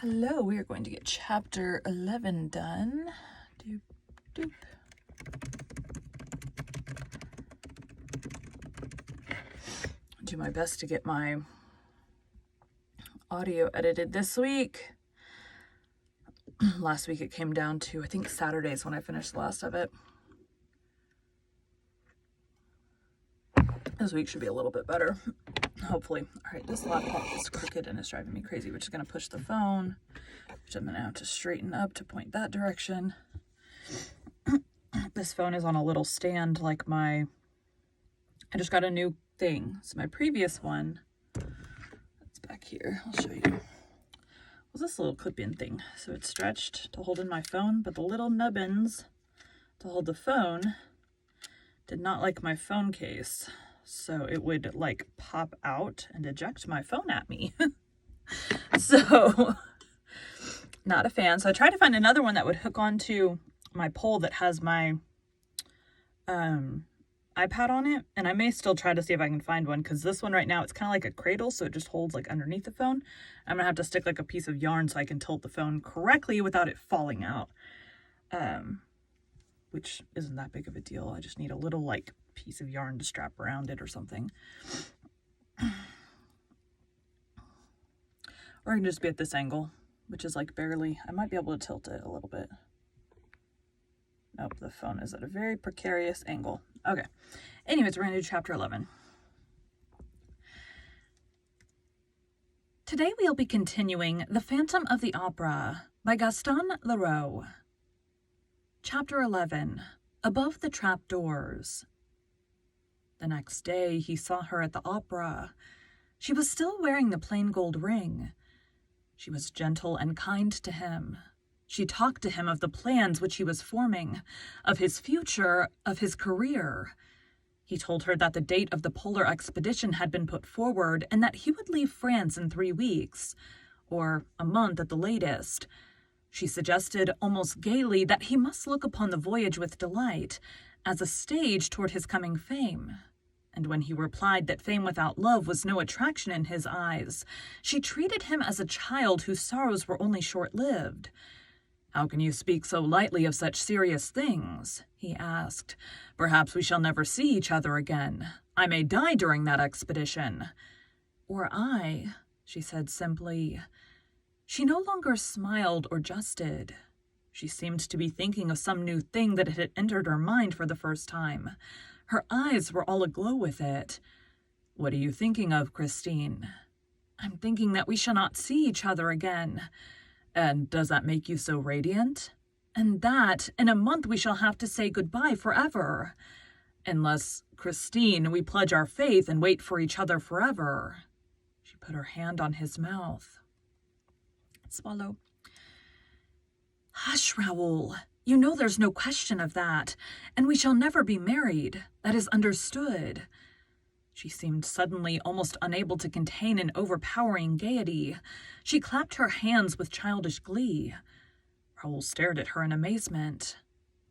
Hello, we are going to get chapter 11 done. Doop, doop. Do my best to get my audio edited this week. Last week it came down to, I think, Saturdays when I finished the last of it. This week should be a little bit better, hopefully. All right, this laptop is crooked and it's driving me crazy, which is going to push the phone, which I'm going to have to straighten up to point that direction. This phone is on a little stand like I just got a new thing. So my previous one, it's back here, I'll show you, was this little clip-in thing. So it's stretched to hold in my phone, but the little nubbins to hold the phone did not like my phone case. So it would like pop out and eject my phone at me. So not a fan. So I tried to find another one that would hook onto my pole that has my iPad on it. And I may still try to see if I can find one, because this one right now, it's kind of like a cradle. So it just holds like underneath the phone. I'm going to have to stick like a piece of yarn so I can tilt the phone correctly without it falling out. Which isn't that big of a deal. I just need a little like piece of yarn to strap around it or something. Or I can just be at this angle, which is like barely, I might be able to tilt it a little bit. Nope, the phone is at a very precarious angle. Okay. Anyways, we're going to do chapter 11. Today we'll be continuing The Phantom of the Opera by Gaston Leroux. Chapter 11, Above the Trapdoors. The next day he saw her at the opera. She was still wearing the plain gold ring. She was gentle and kind to him. She talked to him of the plans which he was forming, of his future, of his career. He told her that the date of the polar expedition had been put forward and that he would leave France in 3 weeks, or a month at the latest. She suggested almost gaily that he must look upon the voyage with delight, as a stage toward his coming fame. And when he replied that fame without love was no attraction in his eyes, she treated him as a child whose sorrows were only short-lived. "How can you speak so lightly of such serious things?" he asked. "Perhaps we shall never see each other again. I may die during that expedition." "Or I," she said simply. She no longer smiled or jested. She seemed to be thinking of some new thing that had entered her mind for the first time. Her eyes were all aglow with it. "What are you thinking of, Christine?" "I'm thinking that we shall not see each other again." "And does that make you so radiant?" "And that, in a month, we shall have to say goodbye forever." "Unless, Christine, we pledge our faith and wait for each other forever." She put her hand on his mouth. Swallow. "Hush, Raoul. You know there's no question of that, and we shall never be married. That is understood." She seemed suddenly almost unable to contain an overpowering gaiety. She clapped her hands with childish glee. Raoul stared at her in amazement.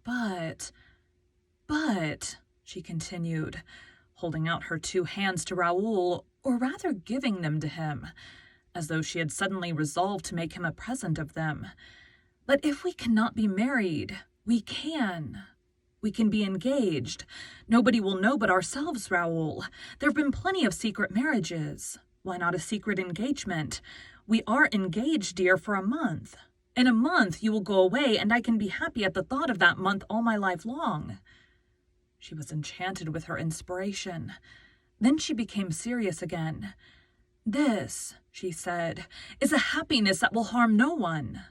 But, she continued, holding out her 2 hands to Raoul, or rather giving them to him, as though she had suddenly resolved to make him a present of them. "But if we cannot be married, we can. We can be engaged. Nobody will know but ourselves, Raoul. There have been plenty of secret marriages. Why not a secret engagement? We are engaged, dear, for a month. In a month you will go away, and I can be happy at the thought of that month all my life long." She was enchanted with her inspiration. Then she became serious again. "This," she said, "is a happiness that will harm no one."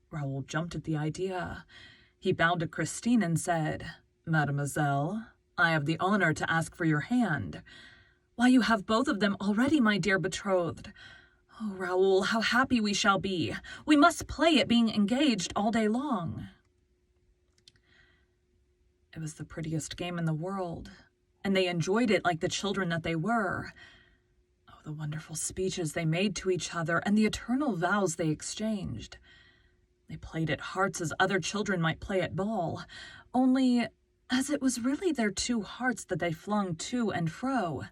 Raoul jumped at the idea. He bowed to Christine and said, "Mademoiselle, I have the honor to ask for your hand." "Why, you have both of them already, my dear betrothed. Oh, Raoul, how happy we shall be. We must play at being engaged all day long." It was the prettiest game in the world, and they enjoyed it like the children that they were. Oh, the wonderful speeches they made to each other, and the eternal vows they exchanged. They played at hearts as other children might play at ball, only, as it was really their 2 hearts that they flung to and fro,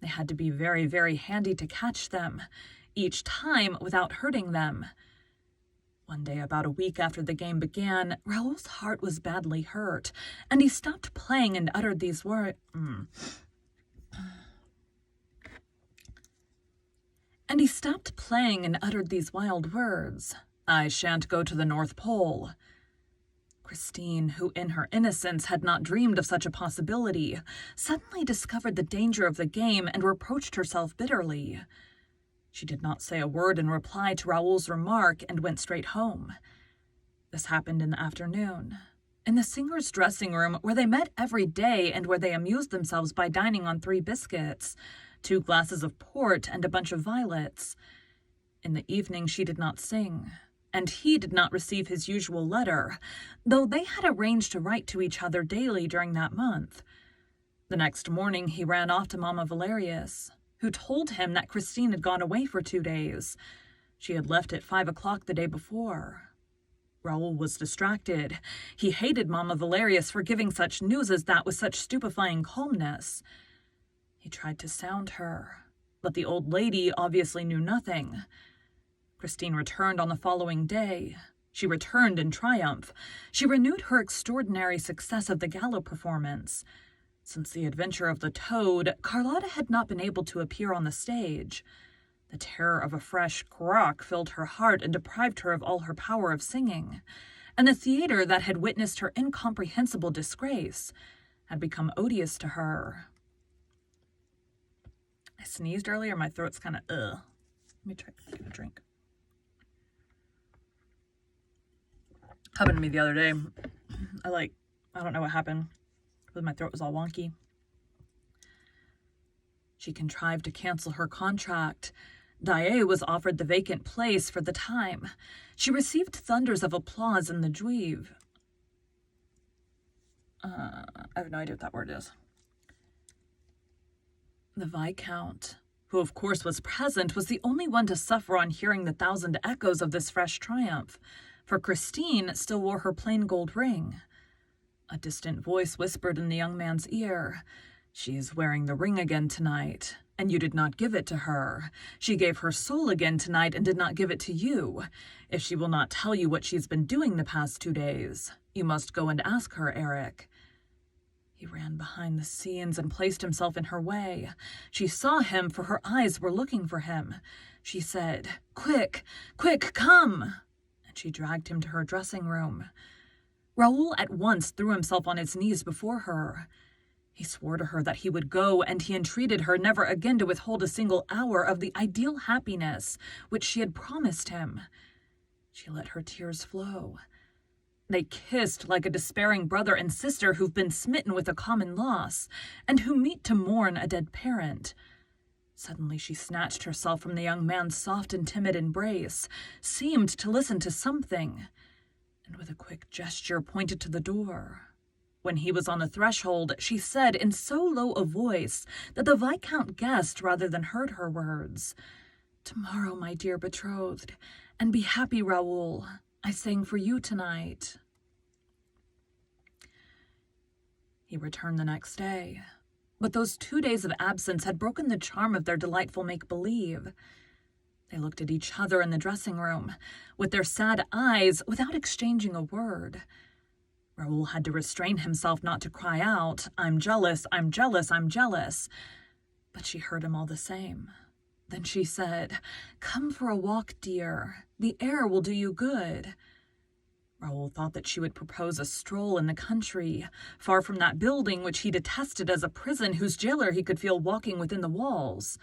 they had to be very, very handy to catch them, each time without hurting them. One day, about a week after the game began, Raoul's heart was badly hurt, and he stopped playing and uttered these words. Wild words. "I shan't go to the North Pole." Christine, who in her innocence had not dreamed of such a possibility, suddenly discovered the danger of the game and reproached herself bitterly. She did not say a word in reply to Raoul's remark and went straight home. This happened in the afternoon. In the singer's dressing room, where they met every day and where they amused themselves by dining on 3 biscuits, 2 glasses of port, and a bunch of violets. In the evening she did not sing, and he did not receive his usual letter, though they had arranged to write to each other daily during that month. The next morning he ran off to Mamma Valerius, who told him that Christine had gone away for 2 days. She had left at 5 o'clock the day before. Raoul was distracted. He hated Mamma Valerius for giving such news as that with such stupefying calmness. He tried to sound her, but the old lady obviously knew nothing. Christine returned on the following day. She returned in triumph. She renewed her extraordinary success of the gala performance. Since the adventure of the toad, Carlotta had not been able to appear on the stage. The terror of a fresh crock filled her heart and deprived her of all her power of singing, and the theater that had witnessed her incomprehensible disgrace had become odious to her. I sneezed earlier, my throat's kind of Let me try to get a drink. Happened to me the other day. I don't know what happened, but my throat was all wonky. She contrived to cancel her contract. Daae was offered the vacant place for the time. She received thunders of applause in the Juive. I have no idea what that word is. The Viscount, who of course was present, was the only one to suffer on hearing the 1,000 echoes of this fresh triumph, for Christine still wore her plain gold ring. A distant voice whispered in the young man's ear, "She is wearing the ring again tonight, and you did not give it to her. She gave her soul again tonight and did not give it to you. If she will not tell you what she's been doing the past 2 days, you must go and ask her, Eric." He ran behind the scenes and placed himself in her way. She saw him, for her eyes were looking for him. She said, "Quick, quick, come!" And she dragged him to her dressing room. Raoul at once threw himself on his knees before her. He swore to her that he would go, and he entreated her never again to withhold a single hour of the ideal happiness which she had promised him. She let her tears flow. They kissed like a despairing brother and sister who've been smitten with a common loss, and who meet to mourn a dead parent. Suddenly she snatched herself from the young man's soft and timid embrace, seemed to listen to something, and with a quick gesture pointed to the door. When he was on the threshold, she said in so low a voice that the Viscount guessed rather than heard her words, "Tomorrow, my dear betrothed, and be happy, Raoul. I sang for you tonight." He returned the next day, but those 2 days of absence had broken the charm of their delightful make-believe. They looked at each other in the dressing room, with their sad eyes, without exchanging a word. Raoul had to restrain himself not to cry out, "I'm jealous, I'm jealous, I'm jealous." But she heard him all the same. Then she said, "Come for a walk, dear. The air will do you good." Raoul thought that she would propose a stroll in the country, far from that building which he detested as a prison whose jailer he could feel walking within the walls.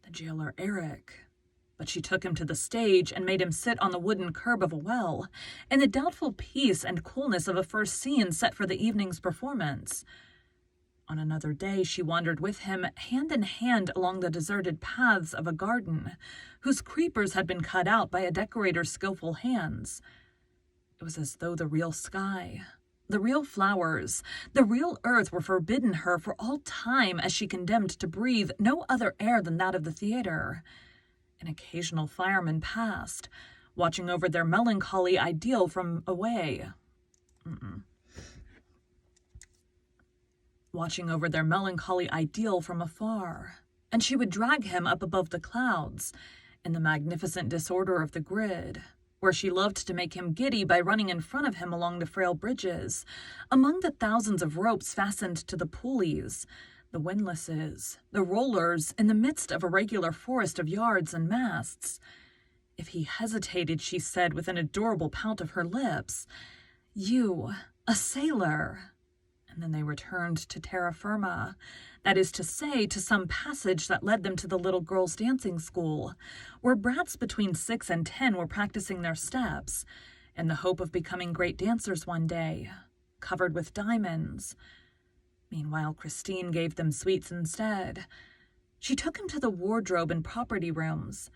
The jailer Eric. But she took him to the stage and made him sit on the wooden curb of a well, in the doubtful peace and coolness of a first scene set for the evening's performance. On another day she wandered with him, hand in hand along the deserted paths of a garden, whose creepers had been cut out by a decorator's skillful hands. It was as though the real sky, the real flowers, the real earth were forbidden her for all time, as she condemned to breathe no other air than that of the theater. An occasional fireman passed, watching over their melancholy ideal from away. Watching over their melancholy ideal from afar, and she would drag him up above the clouds, in the magnificent disorder of the grid, where she loved to make him giddy by running in front of him along the frail bridges, among the thousands of ropes fastened to the pulleys, the windlasses, the rollers, in the midst of a regular forest of yards and masts. If he hesitated, she said with an adorable pout of her lips, "You, a sailor." And then they returned to terra firma, that is to say, to some passage that led them to the little girls' dancing school, where brats between 6 and 10 were practicing their steps, in the hope of becoming great dancers one day, covered with diamonds. Meanwhile, Christine gave them sweets instead. She took him to the wardrobe and property rooms.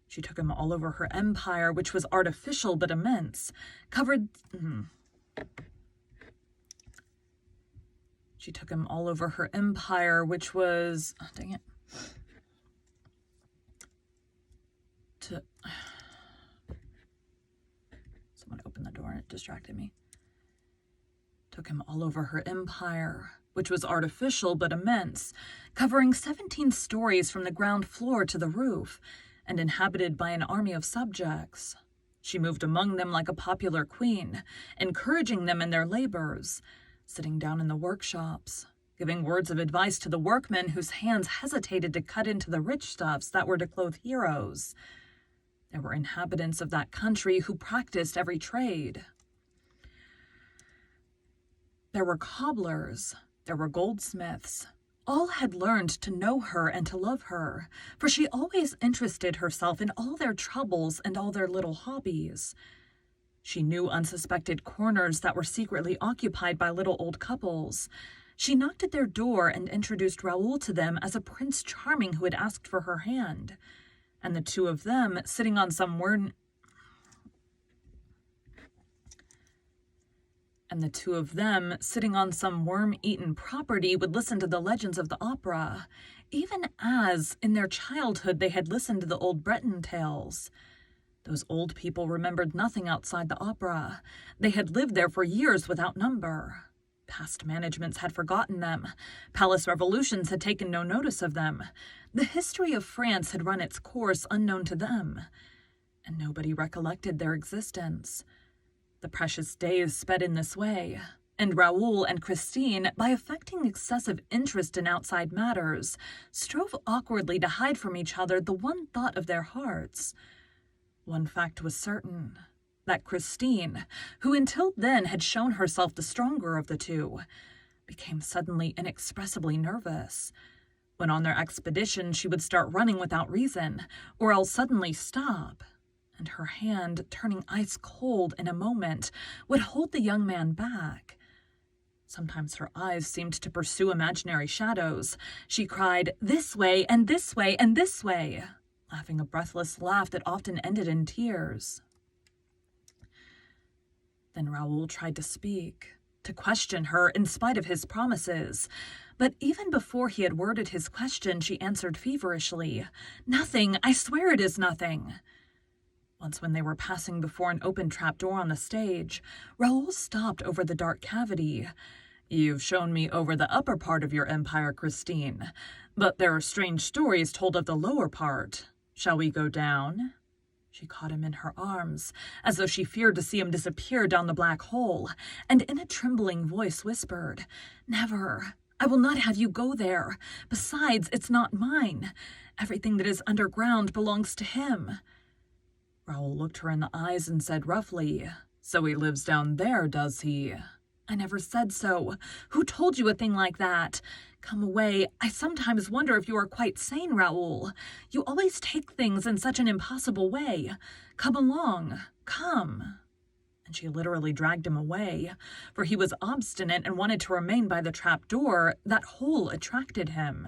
She took him all over her empire, which was artificial but immense, covered... She took him all over her empire, which was... Oh, dang it. Someone opened the door and it distracted me. Took him all over her empire, which was artificial but immense, covering 17 stories from the ground floor to the roof, and inhabited by an army of subjects. She moved among them like a popular queen, encouraging them in their labors, sitting down in the workshops, giving words of advice to the workmen whose hands hesitated to cut into the rich stuffs that were to clothe heroes. There were inhabitants of that country who practiced every trade. There were cobblers, there were goldsmiths. All had learned to know her and to love her, for she always interested herself in all their troubles and all their little hobbies. She knew unsuspected corners that were secretly occupied by little old couples. She knocked at their door and introduced Raoul to them as a Prince Charming who had asked for her hand. And the two of them, sitting on some worm-eaten property, would listen to the legends of the opera, even as, in their childhood, they had listened to the old Breton tales. Those old people remembered nothing outside the opera. They had lived there for years without number. Past managements had forgotten them. Palace revolutions had taken no notice of them. The history of France had run its course unknown to them, and nobody recollected their existence. The precious days sped in this way, and Raoul and Christine, by affecting excessive interest in outside matters, strove awkwardly to hide from each other the one thought of their hearts. One fact was certain, that Christine, who until then had shown herself the stronger of the two, became suddenly inexpressibly nervous. When on their expedition, she would start running without reason, or else suddenly stop, and her hand, turning ice cold in a moment, would hold the young man back. Sometimes her eyes seemed to pursue imaginary shadows. She cried, "This way, and this way, and this way," laughing a breathless laugh that often ended in tears. Then Raoul tried to speak, to question her in spite of his promises. But even before he had worded his question, she answered feverishly, "Nothing, I swear it is nothing." Once when they were passing before an open trapdoor on the stage, Raoul stopped over the dark cavity. "You've shown me over the upper part of your empire, Christine, but there are strange stories told of the lower part. Shall we go down?" She caught him in her arms, as though she feared to see him disappear down the black hole, and in a trembling voice whispered, "Never. I will not have you go there. Besides, it's not mine. Everything that is underground belongs to him." Raoul looked her in the eyes and said roughly, "So he lives down there, does he?" "I never said so. Who told you a thing like that? Come away. I sometimes wonder if you are quite sane, Raoul. You always take things in such an impossible way. Come along. Come." And she literally dragged him away, for he was obstinate and wanted to remain by the trap door. That hole attracted him.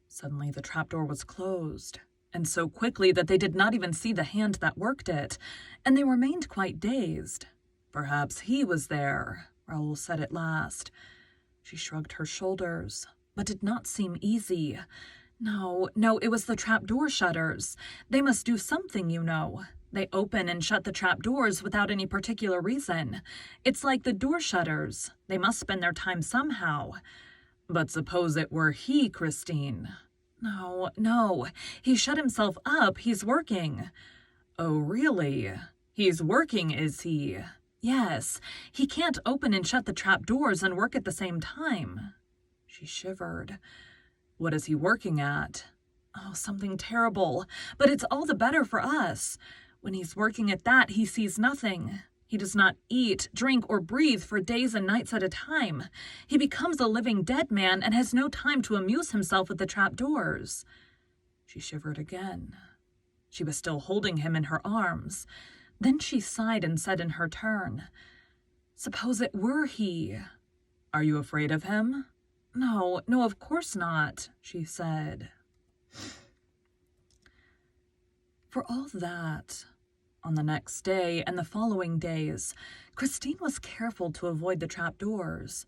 Suddenly the trapdoor was closed, and so quickly that they did not even see the hand that worked it, and they remained quite dazed. "Perhaps he was there," Raoul said at last. She shrugged her shoulders, but did not seem easy. No, it was the trapdoor shutters. They must do something, you know. They open and shut the trapdoors without any particular reason. It's like the door shutters. They must spend their time somehow. "But suppose it were he, Christine?" No, he shut himself up. He's working." Oh, really? He's working, is he? Yes, he can't open and shut the trap doors and work at the same time. She shivered. What is he working at? Oh, something terrible, but it's all the better for us. When he's working at that, he sees nothing. He does not eat, drink, or breathe for days and nights at a time. He becomes a living dead man and has no time to amuse himself with the trapdoors. She shivered again. She was still holding him in her arms. Then she sighed and said in her turn, "Suppose it were he." "Are you afraid of him?" No, of course not," she said. For all that, on the next day and the following days, Christine was careful to avoid the trapdoors.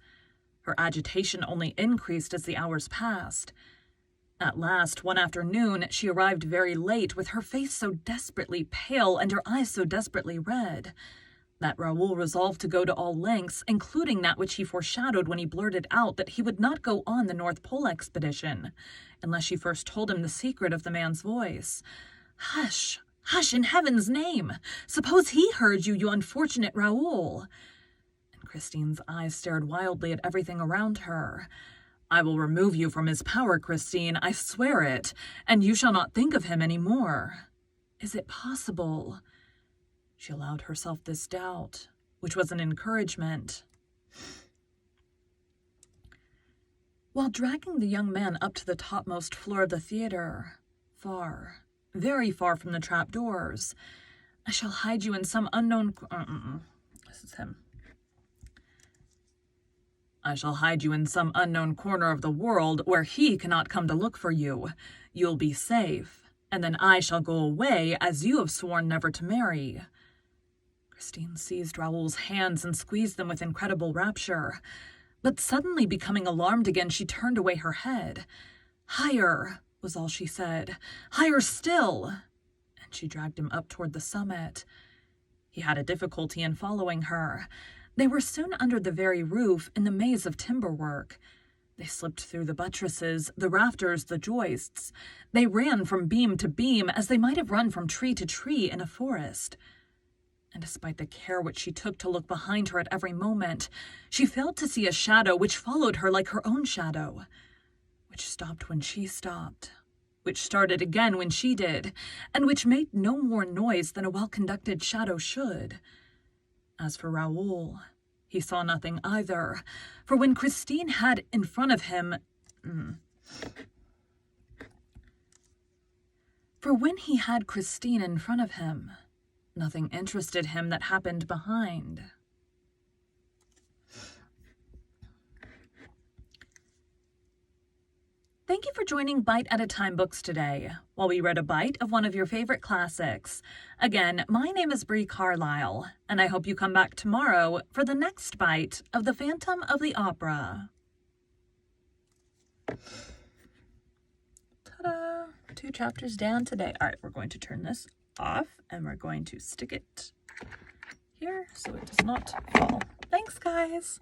Her agitation only increased as the hours passed. At last, one afternoon, she arrived very late, with her face so desperately pale and her eyes so desperately red, that Raoul resolved to go to all lengths, including that which he foreshadowed when he blurted out that he would not go on the North Pole expedition, unless she first told him the secret of the man's voice. "Hush, hush, in heaven's name! Suppose he heard you, you unfortunate Raoul!" And Christine's eyes stared wildly at everything around her. "I will remove you from his power, Christine, I swear it, and you shall not think of him any more." Is it possible? She allowed herself this doubt, which was an encouragement. While dragging the young man up to the topmost floor of the theater, far, very far from the trapdoors, "I shall hide you in some unknown... This is him. "I shall hide you in some unknown corner of the world where he cannot come to look for you. You'll be safe, and then I shall go away as you have sworn never to marry." Christine seized Raoul's hands and squeezed them with incredible rapture. But suddenly becoming alarmed again, she turned away her head. "Higher," was all she said. "Higher still." And she dragged him up toward the summit. He had a difficulty in following her. They were soon under the very roof in the maze of timber work. They slipped through the buttresses, the rafters, the joists. They ran from beam to beam as they might have run from tree to tree in a forest. And despite the care which she took to look behind her at every moment, she failed to see a shadow which followed her like her own shadow, which stopped when she stopped, which started again when she did, and which made no more noise than a well-conducted shadow should. As for Raoul, he saw nothing either, for when Christine had in front of him... For when he had Christine in front of him, nothing interested him that happened behind. Thank you for joining Bite at a Time Books today, while we read a bite of one of your favorite classics. Again, my name is Bree Carlisle, and I hope you come back tomorrow for the next bite of The Phantom of the Opera. Ta-da! 2 chapters down today. All right, we're going to turn this off, and we're going to stick it here so it does not fall. Thanks, guys!